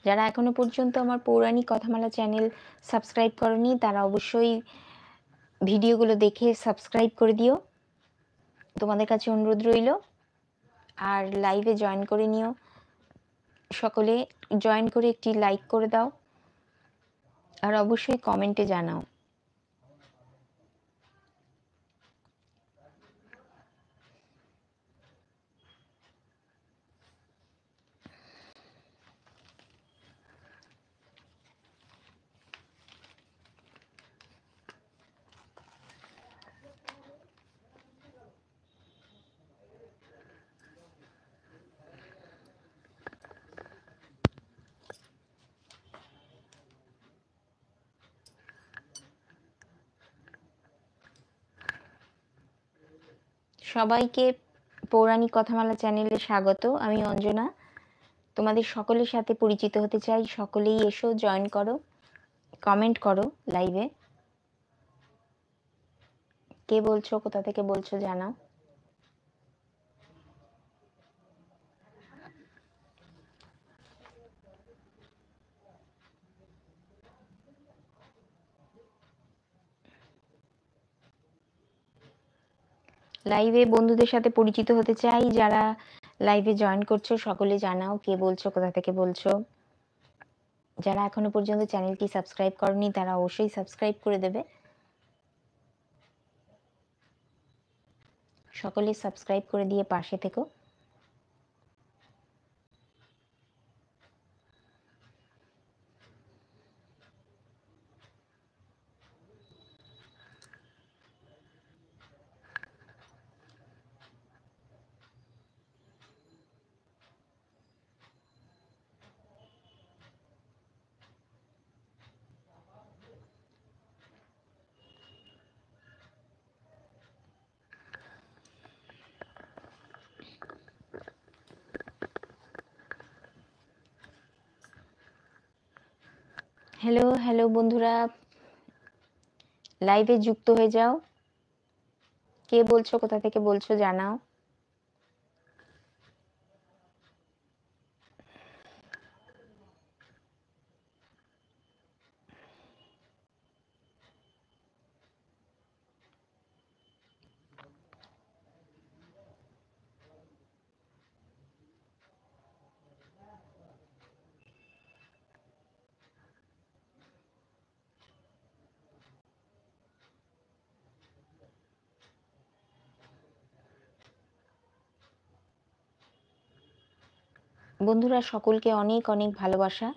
যারা এখনো পর্যন্ত আমার পৌরাণিক কথামালা চ্যানেল সাবস্ক্রাইব করনি তারা অবশ্যই ভিডিওগুলো দেখে সাবস্ক্রাইব করে দিও। তোমাদের কাছে অনুরোধ রইল। আর লাইভে জয়েন করে নিও, সকলে জয়েন করে একটি লাইক করে দাও আর অবশ্যই কমেন্টে জানাও। সবাইকে পৌরাণিক কথামালা চ্যানেলে স্বাগত। আমি অঞ্জনা, তোমাদের সকলের সাথে পরিচিত হতে চাই। সকলেই এসো, জয়েন করো, কমেন্ট করো লাইভে। কে বলছো, কোথা থেকে বলছো জানাও। লাইভে বন্ধুদের সাথে পরিচিত হতে চাই। যারা লাইভে জয়েন করছো সকলে জানাও কে বলছো, কোথা থেকে বলছো। যারা এখনো পর্যন্ত চ্যানেলটি সাবস্ক্রাইব করনি তারা অবশ্যই সাবস্ক্রাইব করে দেবে। সকলে সাবস্ক্রাইব করে দিয়ে পাশে থেকো। হ্যালো হ্যালো বন্ধুরা, লাইভে যুক্ত হয়ে যাও। কে বলছো, কোথা থেকে বলছো জানাও। বন্ধুরা সকলকে অনেক অনেক ভালোবাসা।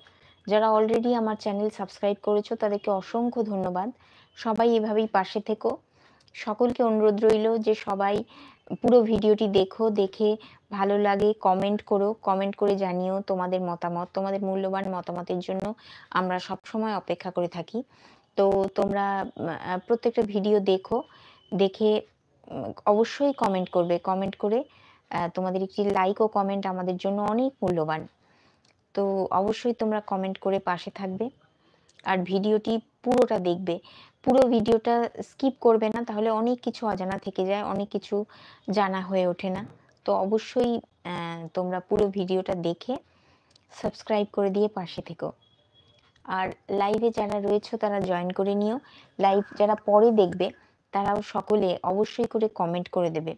যারা অলরেডি আমার চ্যানেল সাবস্ক্রাইব করেছো তাদেরকে অসংখ্য ধন্যবাদ। সবাই এভাবেই পাশে থেকো। সকলকে অনুরোধ রইল যে সবাই পুরো ভিডিওটি দেখো, দেখে ভালো লাগে কমেন্ট করো, কমেন্ট করে জানিও তোমাদের মতামত। তোমাদের মূল্যবান মতামতের জন্য আমরা সবসময় অপেক্ষা করে থাকি। তো তোমরা প্রত্যেকটা ভিডিও দেখো, দেখে অবশ্যই কমেন্ট করবে। কমেন্ট করে তোমাদের একটি লাইক ও কমেন্ট আমাদের জন্য অনেক মূল্যবান। তো অবশ্যই তোমরা কমেন্ট করে পাশে থাকবে আর ভিডিওটি পুরোটা দেখবে। পুরো ভিডিওটা স্কিপ করবে না, তাহলে অনেক কিছু অজানা থেকে যায়, অনেক কিছু জানা হয়ে ওঠে না। তো অবশ্যই তোমরা পুরো ভিডিওটা দেখে সাবস্ক্রাইব করে দিয়ে পাশে থেকো। আর লাইভে যারা রয়েছে তারা জয়েন করে নিও। লাইভ যারা পরে দেখবে তারাও সকলে অবশ্যই করে কমেন্ট করে দেবে।